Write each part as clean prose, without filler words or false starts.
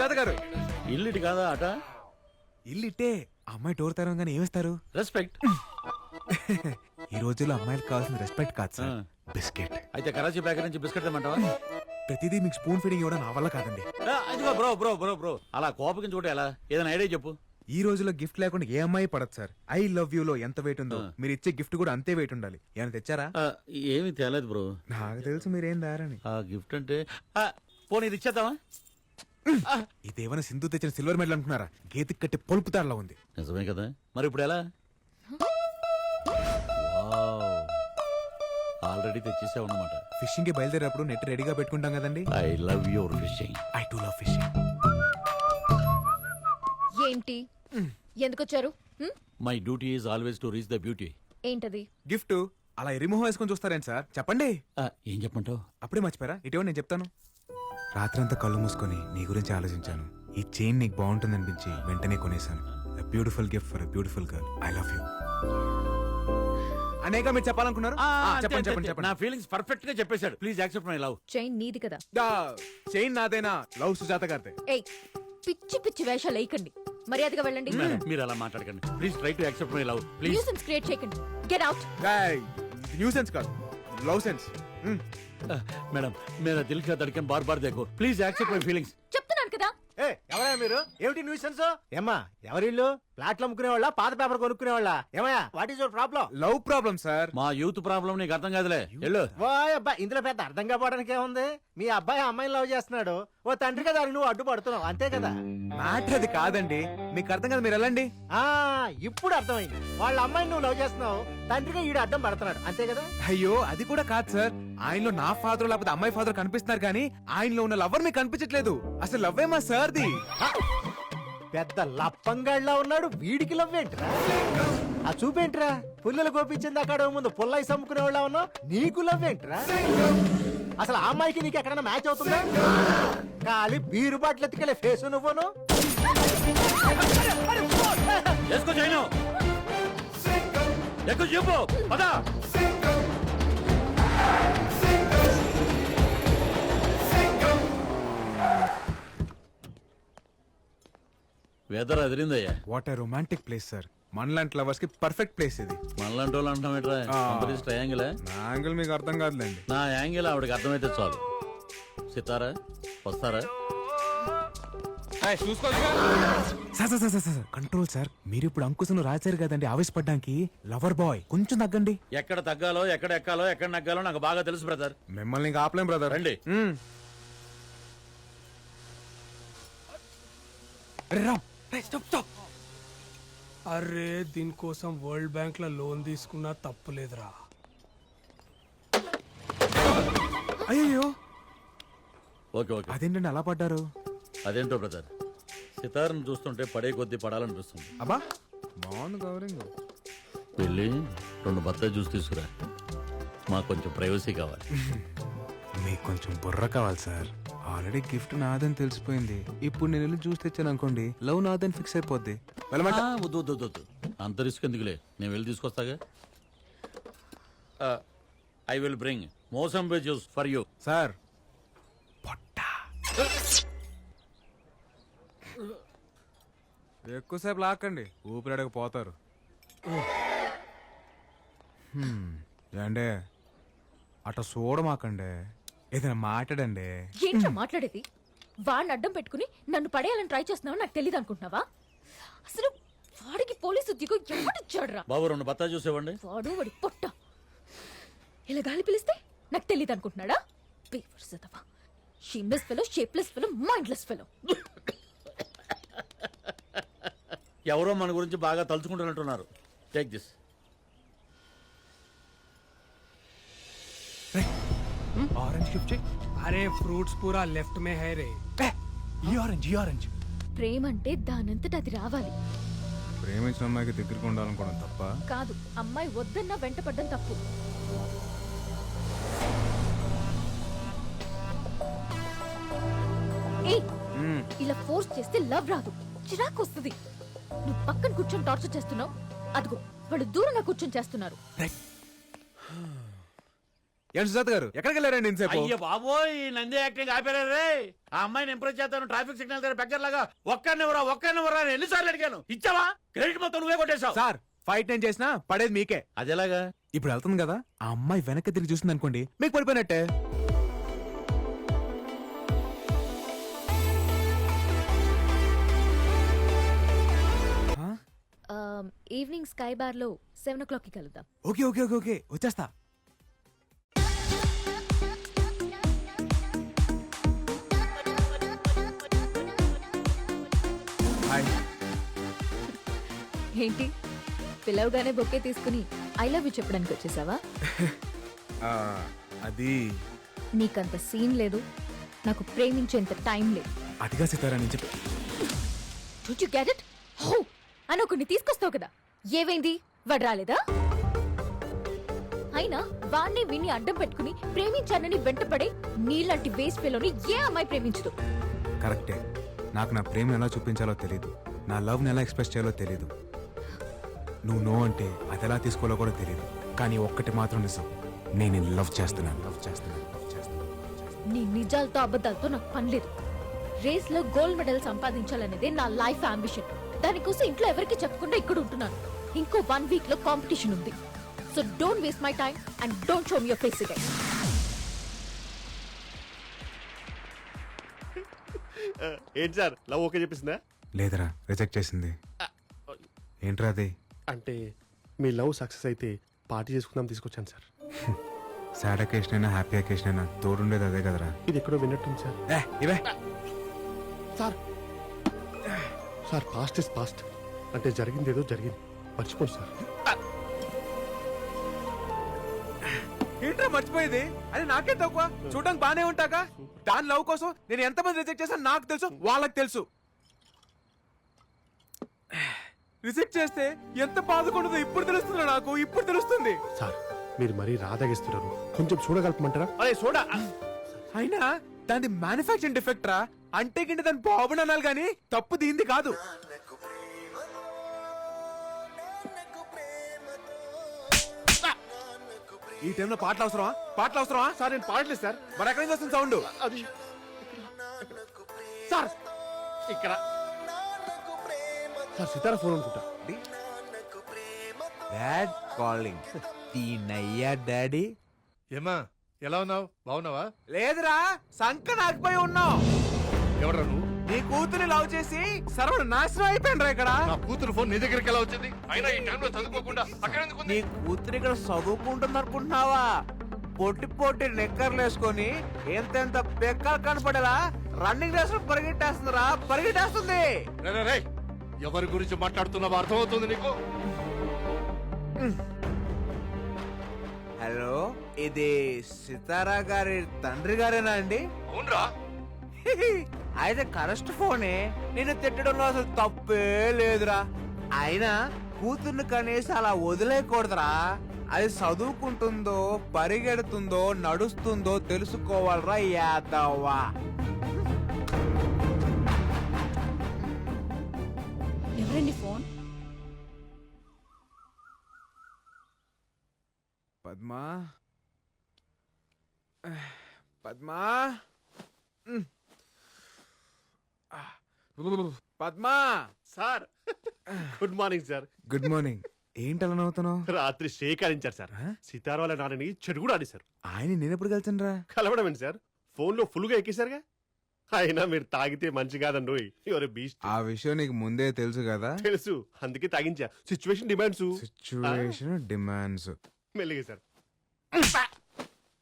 సుజాత గారు ఇల్లు ఇటు కాదా అట? ఇల్లు ఇట్టే. అమ్మాయి డోర్ తెరవగానే ఏమిస్తారు? రెస్పెక్ట్. ఈ రోజుల్లో అమ్మాయిలకు కావాల్సిన రెస్పెక్ట్ కాదు సార్, బిస్కెట్. అయితే కరాచీ బేకరీ నుంచి బిస్కెట్ తెమ్మంటావా? ప్రతిదీ మీకు స్పూన్ ఫీడింగ్ ఇవ్వడం నా వల్ల కాదండి. అదిగో బ్రో బ్రో బ్రో బ్రో అలా కోపగించుకుంటే ఎలా? ఏదైనా ఐడియా చెప్పు. ఈ రోజుల్లో గిఫ్ట్ లేకుండా ఏ అమ్మాయి పడదు సార్. ఐ లవ్ యూ లో ఎంత వెయిట్ ఉందో మీరు ఇచ్చే గిఫ్ట్ కూడా అంతే వెయిట్ ఉండాలి. ఏమైనా తెచ్చారా? ఏమీ తేలేదు బ్రో. నాకు తెలుసు మీరేం దారని. ఆ గిఫ్ట్ అంటే పోనీ ఇది ఇచ్చేద్దామా? ఇదేమైనా సింధు తెచ్చిన సిల్వర్ మెడల్ అనుకున్నారా? గేతికి కట్టి పొలుపు తాడలా ఉంది. నిజమే కదా, మరి ఇప్పుడు ఎలా? ఆల్రెడీ తెచ్చేసావు అన్నమాట. ఫిషింగ్ కి బయలుదేరేటప్పుడు నెట్ రెడీగా పెట్టుకుంటాం కదండి. I love your fishing. I too love fishing. ఏంటి ఎందుకొచ్చారు? My duty is always to reach the beauty. ఏంటది? గిఫ్ట్. అలా ఎరిమోహం వేసుకొని చూస్తారేంటి సార్? చెప్పండి. ఏం చెప్పంటావు? అప్పుడే మర్చిపోయారా? ఇటీవల నేను చెప్తాను. రాత్రంతా కళ్ళు మూసుకొని నీ గురించి ఆలోచించాను. ఈ చైన్ నీకు బాగుంటుంది అనిపించి వెంటనే కొనేశాను. Beautiful gift for beautiful girl. I love you. అనేక మీరు చెప్పాలనుకున్నారు? చెప్పండి చెప్పండి చెప్పండి. నా ఫీలింగ్స్ పర్ఫెక్ట్ గా చెప్పేశాడు. Please accept my love. Chain నీది కదా? చైన్ నాదేనా? లవ్ సుజాత గారిదే. ఏయ్, పిచ్చి పిచ్చి వేషాలు వేయకండి. మర్యాదగా వెళ్ళండి. మీరు అలా మాట్లాడకండి. Please try to accept my love. Please. Nuisance create చేయకండి. Get out. న్యూసెన్స్ కాదు, లవ్ సెన్స్. మేడం మేరా దిల్ కా ధడ్కన్ బార్ బార్ దేఖో. Please accept my feelings. చెప్తున్నాను కదా. ఎవరయ్యా మీరు? ఏమిటి న్యూసెన్స్? ఏమ్మా ఎవరిల్లు? ప్లాట్లు అమ్ముకునే వాళ్ళ, పాత పేపర్ కొనుక్కునే వాళ్ళ? ఏమయ్యా what is your problem? Love problem sir. మా యూత్ ప్రాబ్లం నీకు అర్థం కాదులే. వెళ్ళు. ఓ అబ్బాయి, ఇందులో పెద్ద అర్థం కావడానికి ఏముంది? మీ అబ్బాయి అమ్మాయిని లవ్ చేస్తున్నాడు. ఓ తండ్రి కదా నువ్వు అడ్డుపడుతున్నావు, అంతే కదా? మ్యాటర్ అది కాదండి. మీకు అర్థం కాదు, మీరు వెళ్ళండి. ఆ ఇప్పుడు అర్థమైంది. వాళ్ళ అమ్మాయిని నువ్వు లవ్ చేస్తున్నావు, తండ్రిగా ఈడు అడ్డం పడుతున్నాడు, అంతే కదా? అయ్యో అది కూడా కాదు సార్. ఆయనలో నా ఫాదర్ లేకపోతే అమ్మాయి ఫాదర్ కనిపిస్తున్నారు కానీ ఆయనలో ఉన్న లవర్ మీకు కనిపించట్లేదు. అసలు లవ్ ఏమా సార్ది? పెద్ద లప్పంగాళ్ళ ఉన్నాడు, వీడికి లవ్ ఏంట్రా? ఆ చూపేంట్రా? పుల్లలు గోపించింది అక్కడ ముందు పుల్లయి సమ్ముకునే వాళ్ళ ఉన్నావు, నీకు లవ్ ఏంట్రా? అసలు ఆ అమ్మాయికి నీకు ఎక్కడైనా మ్యాచ్ అవుతుందా? ఖాళీ బీరు బాటిల్ ఎత్తుకెళ్ళే ఫేస్ నువ్వును. చెప్పు పదా. వెదర్ అదిరిందయ్యా. What a romantic place sir. మనలాంటి లవర్స్ కి పర్ఫెక్ట్ ప్లేస్ ఇది. మనలాంటి వాళ్ళు అంటాం ఏంట్రా? ట్రయాంగిల్. నా యాంగిల్ మీకు అర్థం కాదులేండి. నా యాంగిల్ ఆవిడకి అర్థమైతే చాలు. సితారా వస్తారా? Control sir. మీరు ఇప్పుడు అంకుశను రాశారు కదండి ఆవేశపడ్డానికి. లవర్ బాయ్ కొంచెం తగ్గండి. ఎక్కడ తగ్గాలో ఎక్కడ ఎక్కాలో ఎక్కడ నగ్గాలో నాకు బాగా తెలుసు బ్రదర్. మిమ్మల్ని ఇంకా ఆపలేం బ్రదర్. రండి. అరే దీనికోసం వరల్డ్ బ్యాంక్ లో లోన్ తీసుకున్నా తప్పులేదురా. అయ్యో ఓకే ఓకే. అదేంటండి అలా పడ్డారు? అదేంటో బ్రదర్, సితార్ను చూస్తుంటే పడే కొద్దీ పడాలనిపిస్తుంది. అబ్బా బాగుంది కవరింగ్. వెళ్ళి 2 బత్తాయి జ్యూస్ తీసుకురా. మాకు కొంచెం ప్రైవసీ కావాలి. మీకు కొంచెం బుర్ర కావాలి సార్. ఆల్రెడీ గిఫ్ట్ నాదని తెలిసిపోయింది. ఇప్పుడు నేను వెళ్ళి జ్యూస్ తెచ్చాను అనుకోండి, లవ్ నాదని ఫిక్స్ అయిపోద్ది. వద్దు వద్దు వద్దు, అంత రిస్క్ ఎందుకులే, నేను వెళ్ళి తీసుకొస్తాగా. I will bring mosambi juice for you. Sir ఎక్కువసేపు లాక్కండి, ఊపిరాడక పోతారు. ఏండే అట్లా చూడమాకండి, ఏదైనా మాట్లాడండి. ఏంటో మాట్లాడేది? వాడిని అడ్డం పెట్టుకుని నన్ను పడేయాలని ట్రై చేస్తున్నావు నాకు తెలియదు అనుకుంటున్నావా? అసలు వాడికి పోలీసు ఉద్యోగం ఎవడిచ్చాడురా? బాబు 2 బత్తాయి జ్యూస్ ఇవ్వండి. వాడి పొట్ట ఇలా గాలి పిలిస్తే నాకు తెలియదు అనుకుంటున్నాడా? Shameless fellow, shapeless fellow, mindless fellow. ఎవరో మన గురించి బాగా తలుచుకుంటున్నట్టున్నారు. Take this. Orange gift. అరే ఫ్రూట్స్ పూరా లెఫ్ట్ మే హై రే. ఈ ఆరెంజ్, ఈ ఆరెంజ్. ప్రేమ అంటే దానంతట అది రావాలి. ప్రేమించిన అమ్మాయికి దగ్గరికి ఉండాలనుకోవడం తప్ప కాదు, అమ్మాయి వద్దన్నా వెంట పడ్డం తప్పు. ఇలా ఫోర్స్ చేస్తే లవ్ రాదు, చిరాకు వస్తుంది. నువ్వు పక్కన కూర్చొని టార్చర్ చేస్తున్నావు, అదిగో వాళ్ళు దూరంగా కూర్చొని చేస్తున్నారు. ఏం సుజాత గారు ఎక్కడికి వెళ్ళారండి ఇంతసేపు అయ్య బాబోయ్ నంది యాక్టింగ్ ఆపేరే రే. ఆ అమ్మాయిని ఇంప్రెస్ చేస్తాను ట్రాఫిక్ సిగ్నల్ దగ్గర బెగ్గర్ లాగా ఒక్కనివరా అని ఎన్నిసార్లు అడిగాను. ఇచ్చావా? క్రెడిట్ మొత్తం నువ్వే కొట్టేశావు. సార్ ఫైట్ నేను చేసినా పడేది మీకే. అదేలాగా? ఇప్పుడు వెళ్తుంది కదా ఆ అమ్మాయి వెనక్కి తిరిగి చూస్తుంది అనుకోండి మీకు పడిపోయినట్టే. ఈవినింగ్ స్కై బార్ లో 7 o'clock కి కలుద్దాం. ఓకే ఓకే ఓకే ఓకే వచ్చేస్తా. హాయ్. ఏంటి పిలవగానే బొక్కే తీసుకుని ఐ లవ్ యూ చెప్పడానికి వచ్చేసావా? అది నీకంత సీన్ లేదు, నాకు ప్రేమించేంత టైం లేదు. అతిగా సితారా నేను చెప్పి Don't you get it? హో అని ఒకరిని తీసుకొస్తావు కదా, ఏవైంది? వాడు రాలేదా? అయినా వాణ్ణి విని అడ్డం పెట్టుకుని ప్రేమించానని వెంటపడే నీలాంటి వేస్ట్ ఫెలోని ఏ అమ్మాయి ప్రేమించదు. కరెక్టే. నాకు నా ప్రేమను ఎలా చూపించాలో తెలియదు, నా లవ్ని ఎలా ఎక్స్ప్రెస్ చేయాలో తెలియదు. నువ్వు నో అంటే అది ఎలా తీసుకోవాలో కూడా తెలియదు. కానీ ఒక్కటి మాత్రం నిజం, నేను లవ్ చేస్తున్నాను. నీ నిజాలతో అబద్ధాలతో నాకు పని లేదు. రేస్ లో గోల్డ్ మెడల్ సంపాదించాలనేదే నా లైఫ్ అంబిషన్. దానికోసం ఇంట్లో ఎవరికి చెప్పకుండా ఇక్కడ ఉంటున్నాను. ఇంకో 1 week లో కాంపిటీషన్ ఉంది. So don't waste my time and don't show me your face again. ఏంటి సార్ లవ్ ఓకే చెప్పేసిందా? లేదరా రిజెక్ట్ చేసింది. ఏంట్రా అది? అంటే మీ లవ్ సక్సెస్ అయితే పార్టీ చేసుకుందాం తీసుకొచ్చాను సార్. సాడ్ అకేషన్ అయినా హ్యాపీ అకేషన్ అయినా తోడుండేది అదే కదరా. ఇది ఎక్కడో విన్నట్టుంది సార్. ఇవే sir sir past is past. అంటే జరిగింది ఏదో జరిగింది, మర్చిపోండి సార్. ఏంట్రా మర్చిపోయేది? అది నాకే తక్కువ. చూడడానికి బానే ఉంటాగా. దాని లవ్ కోసం నేను ఎంతమంది రిజెక్ట్ చేశాను నాకు తెలుసు, వాళ్ళకి తెలుసు. రిజెక్ట్ చేస్తే ఎంత బాధకుండదో ఇప్పుడు తెలుస్తుంది నాకు, ఇప్పుడు తెలుస్తుంది. సార్ మీరు మరీ రాదాగిస్తున్నారు, కొంచెం చూడగలపమంటారా? అరే చూడ. అయినా దాని మ్యానుఫాక్చరింగ్ డిఫెక్ట్ రా. అంటే కింద దాని బాబుని అనాలి గానీ తప్పు దీంది కాదు. ఈ టైంలో పాటలు అవసరమా? పాటలు అవసరమా? సార్ నేను పాడలేదు సార్. మరి ఎక్కడి నుంచి వస్తుంది సౌండ్? అది సార్ ఇక్కడ సార్ సితారా ఫోన్ అనుకుంటా. Dad calling. తీనయ్యా డాడీ. ఏమా ఎలా ఉన్నావు? బాగున్నావా? లేదురా సంక నాకుపోయి ఉన్నావు. ఎవడ్రా నువ్వు? నీ కూతురు లవ్ చేసి సర్వడు నాశనం అయిపోయినరా ఇక్కడ. నా కూతురు ఫోన్ నీ దగ్గరికి ఎలా వచ్చింది? అయినా ఈ టైంలో చదువుకోకుండా అక్కడ ఎందుకు ఉంది? నీ కూతురు ఇక్కడ చదువుకుంటుంది అనుకుంటున్నావా? పొట్టి పొట్టి నెక్కర్లు వేసుకొని ఎంతెంత పెక్కలు కనపడేలా రన్నింగ్ రేస్ లో పరిగెట్టేస్తుందిరా, పరిగెట్టేస్తుంది. రే, రే, రే. ఎవరి గురించి మాట్లాడుతున్నావో అర్థమవుతుంది నీకు? హలో, ఇది సితారా గారి తండ్రి గారేనా అండి? అవునరా. అయితే కరెస్ట్ ఫోనే. నేను తిట్టడంలో అసలు తప్పే లేదురా. అయినా కూతుర్ని కనీసం అలా వదిలేయకూడదురా. అది చదువుకుంటుందో పరిగెడుతుందో నడుస్తుందో తెలుసుకోవాలరా యాదవ్వా. ఎవరండి phone? Padma, Padma, Padma. Sir good morning sir. Good morning. ఏంటి అలా నవ్వుతున్నావు? రాత్రి షేకారించారు సార్. సితారా వాళ్ళ నాన్నని చెడు కూడా ఆడేశారు. ఆయన నేను ఎప్పుడు కలిసాను రా? కలవడం ఏంటి సార్, ఫోన్ లో ఫుల్ గా ఎక్కేశారుగా. అయినా మీరు తాగితే మంచి కాదండి. ఎవరు బీస్ట్. ఆ విషయం నీకు ముందే తెలుసు కదా. తెలుసు, అందుకే తాగించా. Situation demands. Situation demands. మెల్లిగా సార్.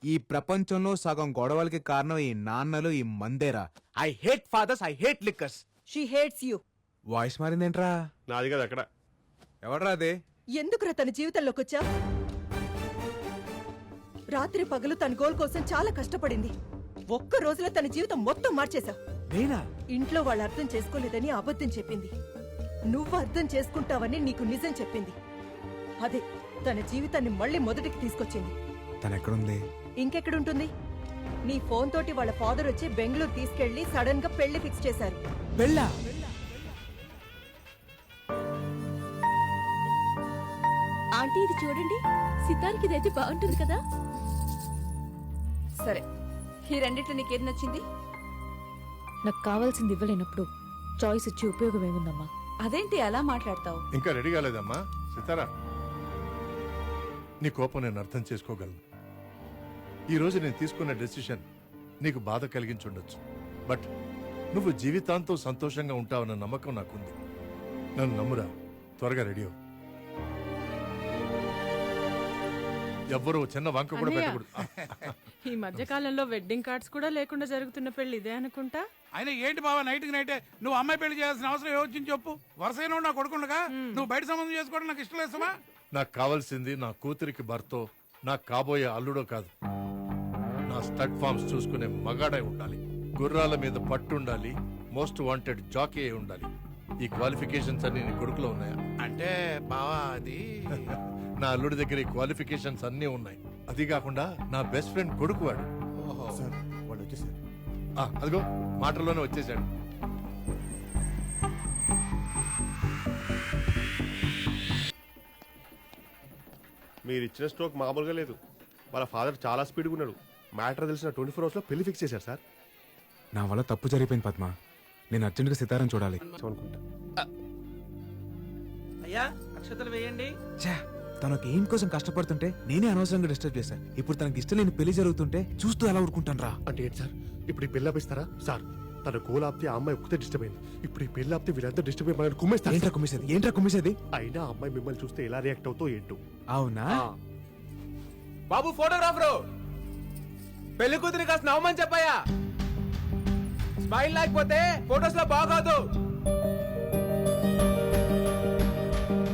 ఈ ప్రపంచంలో సగం గొడవలకి కారణం ఈ నాన్నలు, ఈ మందేరా. I hate fathers, I hate liquors. She hates you. Voice మారిందేంట్రా? నాది కదా అక్కడ. ఎవడ్రా అదే? ఎందుకురా తన జీవితంలోకి వచ్చా? రాత్రి పగలు తన గోల్ కోసం చాలా కష్టపడింది. ఒక్క రోజులో తన జీవితం మొత్తం మార్చేశావు. నేనా? ఇంట్లో వాళ్ళు అర్థం చేసుకోలేదని అబద్ధం చెప్పింది. నువ్వు అర్థం చేసుకుంటావని నీకు నిజం చెప్పింది. అదే తన జీవితాన్ని మళ్ళీ మొదటికి తీసుకొచ్చింది. తను ఎక్కడుంది? ఇంకెక్కడుంటుంది? నీ ఫోన్ తోటి వాళ్ళ ఫాదర్ వచ్చి బెంగళూరు తీసుకెళ్లి సడన్ గా పెళ్లి ఫిక్స్ చేశారు. వెళ్ళా? ఆంటీ ఇది చూడండి, సితార్కి ఇదైతే బాగుంటుంది కదా. సరే, ఈ రెండిట్లో నీకేది నచ్చింది? నాకు కావాల్సింది ఇవ్వలేనప్పుడు చాయిస్ ఇచ్చి ఉపయోగం ఏముందమ్మా? అదేంటి అలా మాట్లాడతావు? ఇంకా రెడీ కాలేదమ్మా సితారా. నీ కోపం నేను అర్థం చేసుకోగలను. ఈ రోజు నేను తీసుకున్న డెసిషన్ నీకు బాధ కలిగించుండొచ్చు, బట్ నువ్వు జీవితాంతం సంతోషంగా ఉంటావన్న నమ్మకం నాకుంది. నన్ను నమ్మురా, త్వరగా రెడీ అవ్వు. ఎవ్వరూ చిన్న వంక కూడా పెట్టకూడదు. ఈ మధ్య కాలంలో వెడ్డింగ్ కార్డ్స్ కూడా లేకుండా జరుగుతున్న పెళ్లి ఇదే అనుకుంటా. అయినా ఏంటి బావా నైట్కి నైటే నువ్వు అమ్మాయి పెళ్లి చేయాల్సిన అవసరం ఏమొచ్చింది చెప్పు. వరుసైన నా కొడుకుండగా నువ్వు బయట సంబంధం చేసుకోవడం నాకు ఇష్టం లేదమ్మా. నాకు కావాల్సింది నా కూతురికి భర్తో, నాకు కాబోయే అల్లుడో కాదు. నా స్టడ్ ఫార్మ్స్ చూసుకునే మగాడై ఉండాలి, గుర్రాల మీద పట్టుండాలి, మోస్ట్ వాంటెడ్ జాకీ అయి ఉండాలి. ఈ క్వాలిఫికేషన్స్ అన్ని నీ కొడుకులో ఉన్నాయా? అంటే బావా అది నా అల్లుడి దగ్గర ఈ క్వాలిఫికేషన్స్ అన్నీ ఉన్నాయి. అది కాకుండా నా బెస్ట్ ఫ్రెండ్ కొడుకు వాడు. సార్ వాళ్ళు వచ్చేసారు. అదిగో మాటల్లోనే వచ్చేసాడు. మీరు ఇచ్చిన స్ట్రోక్ మామూలుగా లేదు. వాళ్ళ ఫాదర్ చాలా స్పీడ్గా ఉన్నాడు. మ్యాటర్ తెలిసిన 24 అవర్స్లో పెళ్లి ఫిక్స్ చేశారు సార్. నా వల్ల తప్పు జరిగిపోయింది పద్మ. నేను అర్జెంటుగా సితారాన్ని చూడాలి. అనుకుంటా. అయ్యా అక్షతలు వేయండి. ఛా, తనకు ఏం కోసం కష్టపడుతుంటే నేనే అనవసరంగా డిస్టర్బ్ చేశాను. ఇప్పుడు తనకి ఇష్టం లేని పెళ్లి జరుగుతుంటే చూస్తూ ఎలా ఊరుకుంటాను రా. అంటే ఏంటి సార్, ఇప్పుడు ఈ పెళ్లి ఆపిస్తారా? సార్ తన గోల్ ఆపితే ఆ అమ్మాయి ఒక్కతే డిస్టర్బ్ అయింది. ఇప్పుడు ఈ పెళ్లి ఆపితే వీళ్ళంతా డిస్టర్బ్ అయ్యి కుమ్మేస్తారు. ఏంట్రా కుమ్మేసేది? అయినా ఆ అమ్మాయి మిమ్మల్ని చూస్తే ఎలా రియాక్ట్ అవుతో ఏంటో. అవునా? బాబు ఫోటోగ్రాఫరు, పెళ్లి కూతురి కాస్త నవ్వమని చెప్పాయా. స్మైల్ లేకపోతే ఫోటోస్ లో బాగోదు.